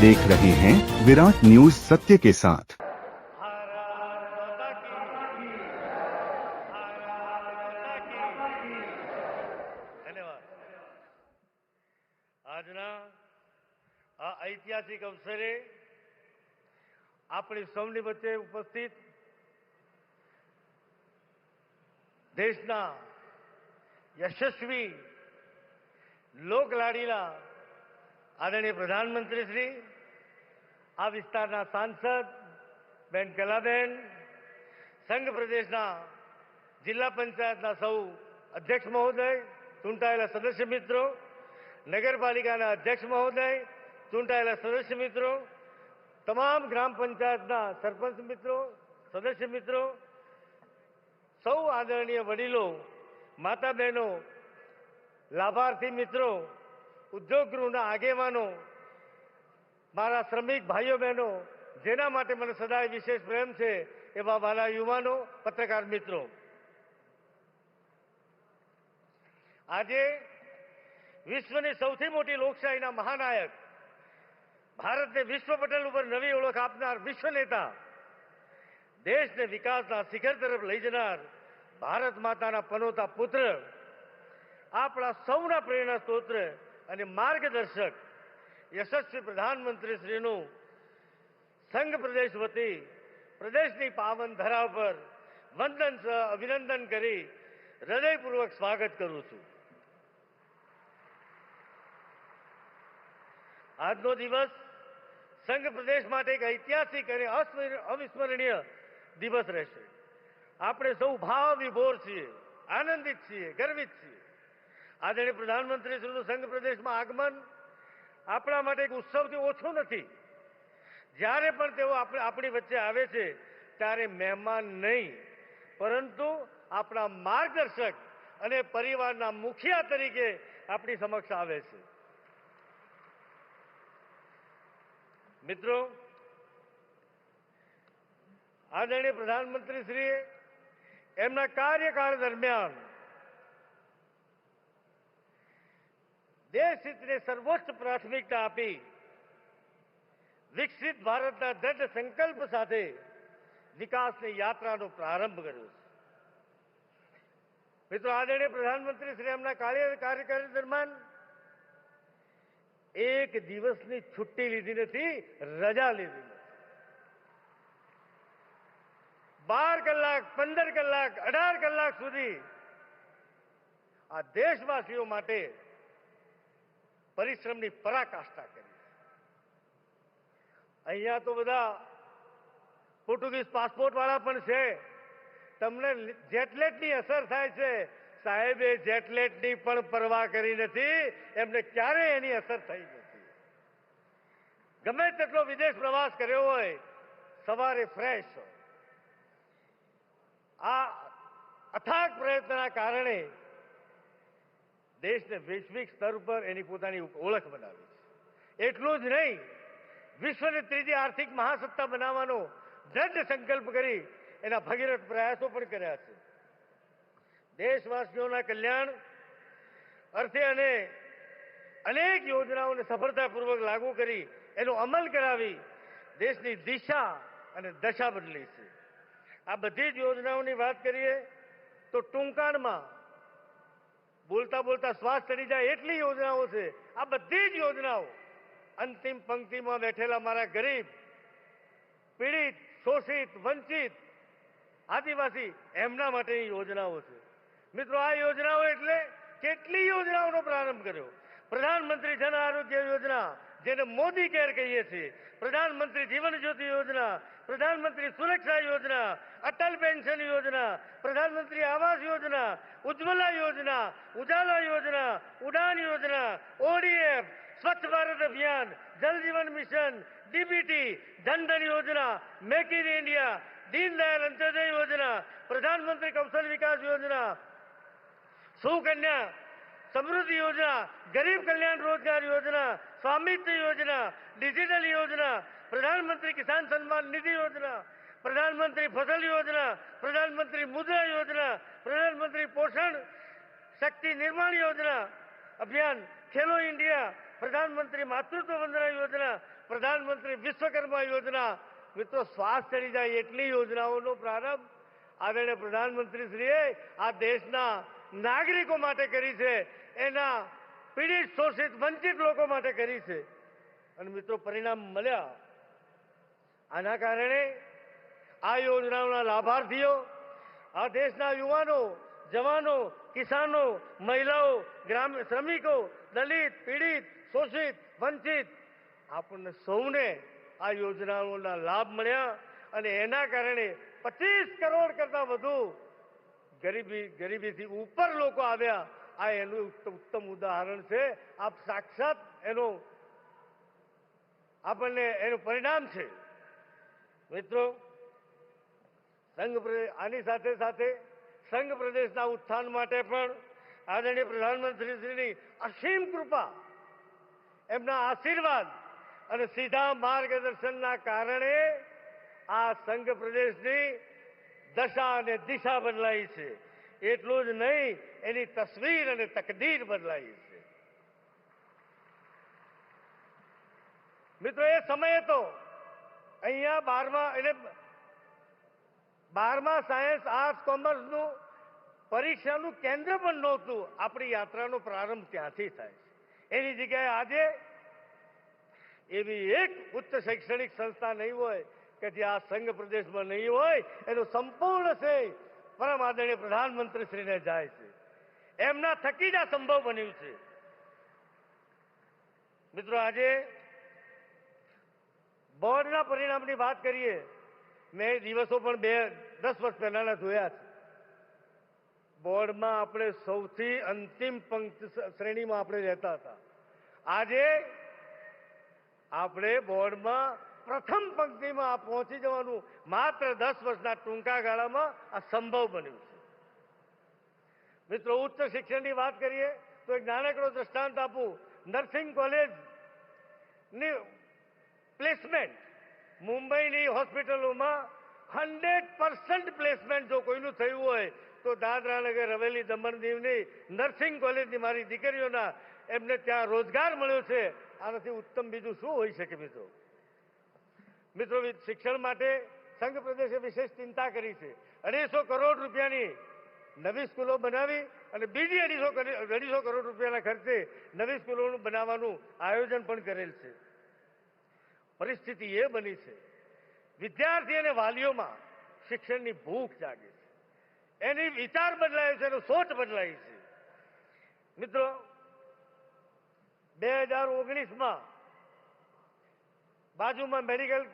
देख रहे हैं विराट न्यूज सत्य के साथ। ધન્યવાદ। આજના આ ઐતિહાસિક અવસરે આપણી સૌની વચ્ચે ઉપસ્થિત દેશના યશસ્વી લોકલાડીલા આદરણીય પ્રધાનમંત્રી શ્રી, આ વિસ્તારના સાંસદ બેન કલાબેન, સંઘ પ્રદેશના જિલ્લા પંચાયતના સૌ અધ્યક્ષ મહોદય, ચૂંટાયેલા સદસ્ય મિત્રો, નગરપાલિકાના અધ્યક્ષ મહોદય, ચૂંટાયેલા સદસ્ય મિત્રો, તમામ ગ્રામ પંચાયતના સરપંચ મિત્રો, સદસ્ય મિત્રો, સૌ આદરણીય વડીલો, માતા બહેનો, લાભાર્થી મિત્રો, ઉદ્યોગ ગૃહના આગેવાનો, મારા શ્રમિક ભાઈઓ બહેનો, જેના માટે મને સદાય વિશેષ પ્રેમ છે એવા વાલા યુવાનો, પત્રકાર મિત્રો, આજે વિશ્વની સૌથી મોટી લોકશાહીના મહાનાયક, ભારતને વિશ્વ પટલ ઉપર નવી ઓળખ આપનાર વિશ્વ નેતા, દેશને વિકાસના શિખર તરફ લઈ જનાર ભારત માતાના પનોતા પુત્ર, આપણા સૌના પ્રેરણા સ્ત્રોત્ર અને માર્ગદર્શક યશસ્વી પ્રધાનમંત્રી શ્રીનું સંઘ પ્રદેશ વતી પ્રદેશની પાવન ધરા પર વંદન સહ અભિનંદન કરી હૃદયપૂર્વક સ્વાગત કરું છું। આજનો દિવસ સંઘ પ્રદેશ માટે એક ઐતિહાસિક અને અવિસ્મરણીય દિવસ રહેશે। આપણે સૌ ભાવ વિભોર છીએ, આનંદિત છીએ, ગર્વિત છીએ। આદરણીય પ્રધાનમંત્રી શ્રીનું સંઘ પ્રદેશમાં આગમન આપણા માટે એક ઉત્સવથી ઓછું નથી। જ્યારે પણ તેઓ આપણી વચ્ચે આવે છે ત્યારે મહેમાન નહીં, પરંતુ આપણા માર્ગદર્શક અને પરિવારના મુખિયા તરીકે આપણી સમક્ષ આવે છે। મિત્રો, આદરણીય પ્રધાનમંત્રી શ્રીએ એમના કાર્યકાળ દરમિયાન દેશ હિતને સર્વોચ્ચ પ્રાથમિકતા આપી વિકસિત ભારતના દ્રઢ સંકલ્પ સાથે વિકાસની યાત્રાનો પ્રારંભ કર્યો છે। મિત્રો, આદરણીય પ્રધાનમંત્રી શ્રી એમના કાર્યકાળ દરમિયાન એક દિવસની છુટ્ટી લીધી નથી, રજા લીધી નથી। 12 કલાક, 15 કલાક, 18 કલાક સુધી આ દેશવાસીઓ માટે પરિશ્રમની પરાકાષ્ઠા કરી। અહીંયા તો બધા પોર્ટુગીઝ પાસપોર્ટ વાળા પણ છે, તમને જેટલેટની અસર થાય છે, સાહેબે જેટલેટની પણ પરવા કરી નથી, એમને ક્યારેય એની અસર થઈ નથી। ગમે તેટલો વિદેશ પ્રવાસ કર્યો હોય, સવારે ફ્રેશ હોય। આ અથાગ પ્રયત્નના કારણે દેશને વૈશ્વિક સ્તર પર એની પોતાની ઓળખ બનાવી છે। એટલું જ નહીં, વિશ્વની ત્રીજી આર્થિક મહાસત્તા બનાવવાનો દ્રઢ સંકલ્પ કરી એના ભગીરથ પ્રયાસો પણ કર્યા છે। દેશવાસીઓના કલ્યાણ અર્થે અને અનેક યોજનાઓને સફળતાપૂર્વક લાગુ કરી એનો અમલ કરાવી દેશની દિશા અને દશા બદલી છે। આ બધી જ યોજનાઓની વાત કરીએ તો ટૂંકાણમાં બોલતા બોલતા શ્વાસ ચડી જાય એટલી યોજનાઓ છે। આ બધી જ યોજનાઓ અંતિમ પંક્તિમાં બેઠેલા મારા ગરીબ, પીડિત, શોષિત, વંચિત, આદિવાસી એમના માટેની યોજનાઓ છે। મિત્રો, આ યોજનાઓ એટલે કેટલી યોજનાઓનો પ્રારંભ કર્યો। પ્રધાનમંત્રી જન આરોગ્ય યોજના, જેને મોદી કેર કહીએ છીએ, પ્રધાનમંત્રી જીવન જ્યોતિ યોજના, પ્રધાનમંત્રી સુરક્ષા યોજના, અટલ પેન્શન યોજના, પ્રધાનમંત્રી આવાસ યોજના, ઉજ્જવલા યોજના, ઉજાલા યોજના, ઉડાન યોજના, ઓડીએફ, સ્વચ્છ ભારત અભિયાન, જલ જીવન મિશન, ડીબીટી, જનધન યોજના, મેક ઇન ઇન્ડિયા, દીનદયાળ અંત્યોદય યોજના, પ્રધાનમંત્રી કૌશલ વિકાસ યોજના, સુકન્યા સમૃદ્ધિ યોજના, ગરીબ કલ્યાણ રોજગાર યોજના, સ્વામિત્વ યોજના, ડિજિટલ યોજના, પ્રધાનમંત્રી કિસાન સન્માન નિધિ યોજના, પ્રધાનમંત્રી ફસલ યોજના, પ્રધાનમંત્રી મુદ્રા યોજના, પ્રધાનમંત્રી પોષણ શક્તિ નિર્માણ યોજના અભિયાન, ખેલો ઇન્ડિયા, પ્રધાનમંત્રી માતૃત્વ વંદના યોજના, પ્રધાનમંત્રી વિશ્વકર્મા યોજના, મિત્રો શ્વાસ ચડી જાય એટલી યોજનાઓનો પ્રારંભ આદરણીય પ્રધાનમંત્રીશ્રીએ આ દેશના નાગરિકો માટે કરી છે, એના પીડિત, શોષિત, વંચિત લોકો માટે કરી છે. અને મિત્રો પરિણામ મળ્યા. આના કારણે આ યોજનાઓના લાભાર્થીઓ આ દેશના યુવાનો, જવાનો, કિસાનો, મહિલાઓ, શ્રમિકો, દલિત, પીડિત, શોષિત, વંચિત, આપણને સૌને આ યોજનાઓના લાભ મળ્યા. અને એના કારણે 25 કરોડ કરતા વધુ ગરીબીથી ઉપર લોકો આવ્યા. આ એનું ઉત્તમ ઉદાહરણ છે. આપ સાક્ષાત આપણને એનું પરિણામ છે. મિત્રો, આની સાથે સાથે સંઘ પ્રદેશના ઉત્થાન માટે પણ આદરણીય પ્રધાનમંત્રીશ્રીની અસીમ કૃપા, એમના આશીર્વાદ અને સીધા માર્ગદર્શનના કારણે આ સંઘ પ્રદેશની દશા અને દિશા બદલાઈ છે. એટલું જ નહીં, એની તસવીર અને તકદીર બદલાઈ છે. મિત્રો, એ સમયે તો અહીંયા 12મા સાયન્સ, આર્ટ્સ, કોમર્સનું પરીક્ષાનું કેન્દ્ર પણ નહોતું. આપણી યાત્રાનો પ્રારંભ ત્યાંથી થાય છે. એની જગ્યાએ આજે એવી એક ઉચ્ચ શૈક્ષણિક સંસ્થા નહીં હોય કે જે આ સંઘ પ્રદેશમાં નહીં હોય. એનું સંપૂર્ણ શ્રેય પરમ આદરણીય પ્રધાનમંત્રીશ્રીને જાય છે. એમના થકી જ આ સંભવ બન્યું છે. મિત્રો, આજે બોર્ડના પરિણામની વાત કરીએ. મેં દિવસો પણ 10 વર્ષ પહેલાના જોયા છે. બોર્ડમાં આપણે સૌથી અંતિમ પંક્તિ શ્રેણીમાં આપણે રહેતા હતા. આજે આપણે બોર્ડમાં પ્રથમ પંક્તિમાં પહોંચી જવાનું માત્ર 10 વર્ષના ટૂંકા ગાળામાં આ સંભવ બન્યું છે. મિત્રો, ઉચ્ચ શિક્ષણની વાત કરીએ તો એક નાનકડો દ્રષ્ટાંત આપું. નર્સિંગ કોલેજની પ્લેસમેન્ટ મુંબઈની હોસ્પિટલોમાં 100% પ્લેસમેન્ટ જો કોઈનું થયું હોય તો દાદરા નગર હવેલી, દમણ દીવની નર્સિંગ કોલેજની મારી દીકરીઓના એમને ત્યાં રોજગાર મળ્યો છે. આનાથી ઉત્તમ બીજું શું હોઈ શકે? મિત્રો, શિક્ષણ માટે સંઘ પ્રદેશે વિશેષ ચિંતા કરી છે. 250 કરોડ રૂપિયાની નવી સ્કૂલો બનાવી અને બીજી 250 કરોડ રૂપિયાના ખર્ચે નવી સ્કૂલોનું બનાવવાનું આયોજન પણ કરેલ છે. પરિસ્થિતિ એ બની છે, વિદ્યાર્થી અને વાલીઓમાં શિક્ષણની ભૂખ જાગે છે. એની વિચાર બદલાયો છે, એનો સોચ બદલાઈ છે. મિત્રો, 2019માં બાજુમાં મેડિકલ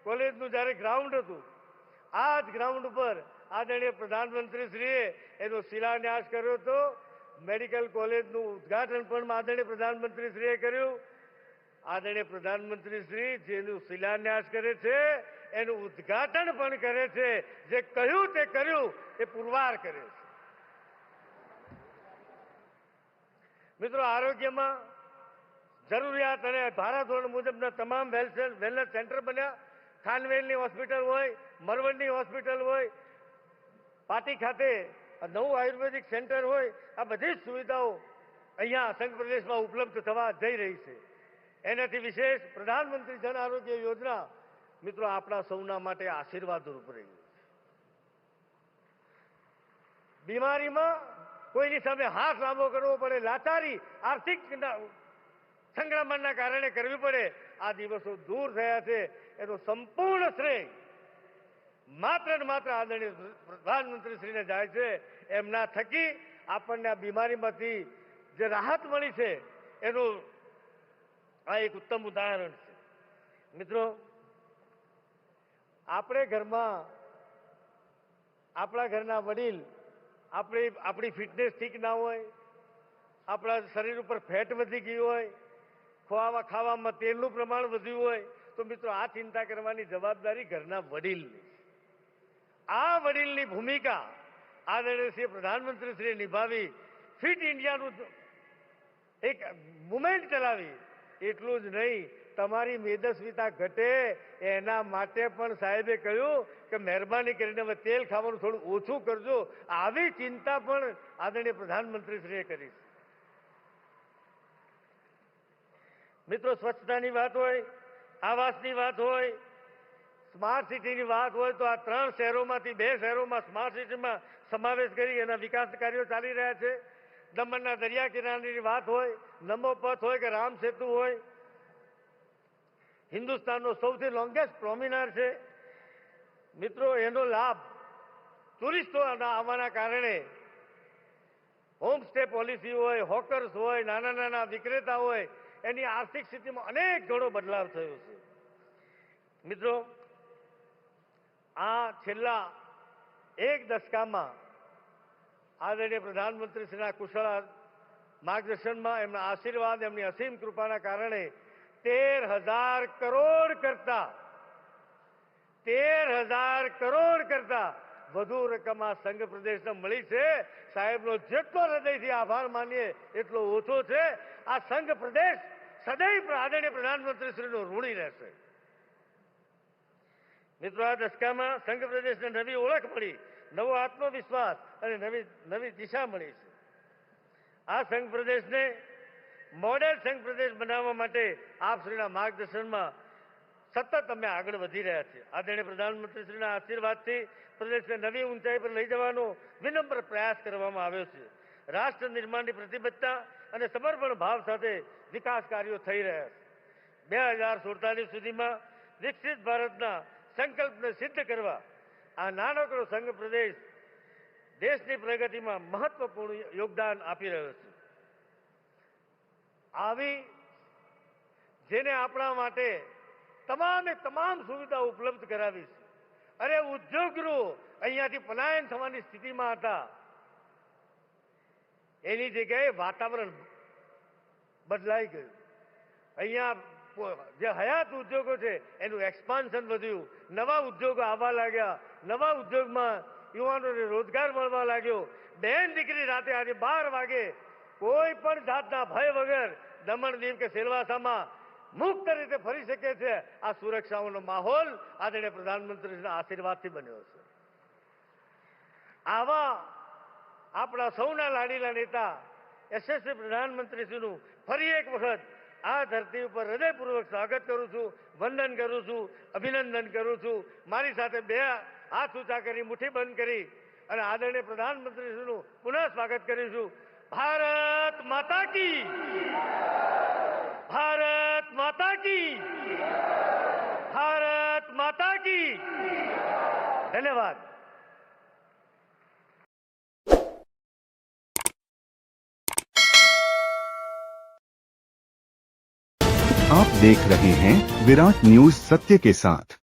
કોલેજનું જ્યારે ગ્રાઉન્ડ હતું, આ જ ગ્રાઉન્ડ ઉપર આદરણીય પ્રધાનમંત્રીશ્રીએ એનો શિલાન્યાસ કર્યો હતો. મેડિકલ કોલેજનું ઉદ્ઘાટન પણ આદરણીય પ્રધાનમંત્રીશ્રીએ કર્યું. આદરણીય પ્રધાનમંત્રીશ્રી જેનું શિલાન્યાસ કરે છે એનું ઉદ્ઘાટન પણ કરે છે. જે કહ્યું તે કર્યું એ પુરવાર કરે છે. મિત્રો, આરોગ્યમાં જરૂરિયાત અને ધારાધોરણ મુજબના તમામ વેલનેસ સેન્ટર બન્યા. ખાનવેલની હોસ્પિટલ હોય, મરવડની હોસ્પિટલ હોય, પાટી ખાતે નવું આયુર્વેદિક સેન્ટર હોય, આ બધી જ સુવિધાઓ અહીંયા સંઘ પ્રદેશમાં ઉપલબ્ધ થવા જઈ રહી છે. એનાથી વિશેષ પ્રધાનમંત્રી જન આરોગ્ય યોજના મિત્રો આપણા સૌના માટે આશીર્વાદરૂપ રહી છે. બીમારીમાં કોઈની સામે હાથ લાંબો કરવો પડે, લાચારી આર્થિક સંક્રમણના કારણે કરવી પડે, આ દિવસો દૂર થયા છે. એનો સંપૂર્ણ શ્રેય માત્ર ને માત્ર આદરણીય પ્રધાનમંત્રીશ્રીને જાય છે. એમના થકી આપણને આ બીમારીમાંથી જે રાહત મળી છે એનું આ એક ઉત્તમ ઉદાહરણ છે. મિત્રો, આપણે ઘરમાં આપણા ઘરના વડીલ આપણી ફિટનેસ ઠીક ના હોય, આપણા શરીર ઉપર ફેટ વધી ગઈ હોય, ખાવામાં તેલનું પ્રમાણ વધ્યું હોય તો મિત્રો આ ચિંતા કરવાની જવાબદારી ઘરના વડીલની. આ વડીલની ભૂમિકા આદરણીય શ્રી પ્રધાનમંત્રીશ્રીએ નિભાવી. ફિટ ઇન્ડિયાનું એક મુવમેન્ટ ચલાવી. એટલું જ નહીં, તમારી મેદસ્વીતા ઘટે એના માટે પણ સાહેબે કહ્યું કે મહેરબાની કરીને હવે તેલ ખાવાનું થોડું ઓછું કરજો. આવી ચિંતા પણ આદરણીય પ્રધાનમંત્રીશ્રીએ કરી છે. મિત્રો, સ્વચ્છતાની વાત હોય આવાસની વાત હોય, સ્માર્ટ સિટીની વાત હોય, તો આ 3 શહેરોમાંથી 2 શહેરોમાં સ્માર્ટ સિટીમાં સમાવેશ કરી એના વિકાસ કાર્યો ચાલી રહ્યા છે. દમણના દરિયા કિનારાની વાત હોય, નમો પથ હોય કે રામ સેતુ હોય, હિન્દુસ્તાનનો સૌથી લોંગેસ્ટ પ્રોમિનાર છે. મિત્રો, એનો લાભ ટુરિસ્ટો આવવાના કારણે હોમસ્ટે પોલિસી હોય, હોકર્સ હોય, નાના નાના વિક્રેતા હોય, એની આર્થિક સ્થિતિમાં અનેક ગણો બદલાવ થયો છે. મિત્રો, આ છેલ્લા 1 દશકામાં આદરણીય પ્રધાનમંત્રીશ્રીના કુશળ માર્ગદર્શનમાં, એમના આશીર્વાદ, એમની અસીમ કૃપાના કારણે 13,000 કરોડ કરતા વધુ રકમ આ સંઘ પ્રદેશને મળી છે. સાહેબનો જેટલો હૃદયથી આભાર માનીએ એટલો ઓછો છે. આ સંઘ પ્રદેશ સદૈવ આદરણીય પ્રધાનમંત્રીશ્રીનો ઋણી રહેશે. મિત્રો, આ દશકામાં સંઘ પ્રદેશને નવી ઓળખ મળી, નવો આત્મવિશ્વાસ અને નવી દિશા મળી છે. આ સંઘ પ્રદેશને મોડેલ સંઘ પ્રદેશ બનાવવા માટે આપશ્રીના માર્ગદર્શનમાં સતત અમે આગળ વધી રહ્યા છીએ. આદરણીય પ્રધાનમંત્રીશ્રીના આશીર્વાદથી પ્રદેશને નવી ઊંચાઈ પર લઈ જવાનો વિનમ્ર પ્રયાસ કરવામાં આવ્યો છે. રાષ્ટ્ર નિર્માણની પ્રતિબદ્ધતા અને સમર્પણ ભાવ સાથે વિકાસ કાર્યો થઈ રહ્યા છે. 2047 સુધીમાં વિકસિત ભારતના સંકલ્પને સિદ્ધ કરવા આ નાનકડો સંઘ પ્રદેશ દેશની પ્રગતિમાં મહત્વપૂર્ણ યોગદાન આપી રહ્યો છે. આવી જેને આપણા માટે તમામ સુવિધાઓ ઉપલબ્ધ કરાવી છે. અરે, ઉદ્યોગગૃહો અહીંયાથી પલાયન થવાની સ્થિતિમાં હતા, એની જગ્યાએ વાતાવરણ બદલાઈ ગયું. અહીંયા જે હયાત ઉદ્યોગો છે એનું એક્સપાન્શન વધ્યું, નવા ઉદ્યોગો આવવા લાગ્યા, નવા ઉદ્યોગમાં યુવાનોને રોજગાર મળવા લાગ્યો. બહેન દીકરી રાતે આજે 12 વાગે કોઈ પણ જાતના ભય વગર દમણ, દીવ કે સેલવાસામાં મુક્ત રીતે ફરી શકે છે. આ સુરક્ષાઓનો માહોલ આદરણીય પ્રધાનમંત્રીના આશીર્વાદથી બન્યો છે. આવા આપણા સૌના લાડીલા નેતા યશસ્વી પ્રધાનમંત્રીશ્રીનું ફરી એક વખત આ ધરતી ઉપર હૃદયપૂર્વક સ્વાગત કરું છું, વંદન કરું છું, અભિનંદન કરું છું. મારી સાથે 2 હાથ ઊંચા કરી, મુઠ્ઠી બંધ કરી અને આદરણીય પ્રધાનમંત્રીશ્રીનું પુનઃ સ્વાગત કરીશું. ભારત માતા કી, ભારત માતા કી, ભારત માતા કી. ધન્યવાદ. आप देख रहे हैं विराट न्यूज सत्य के साथ।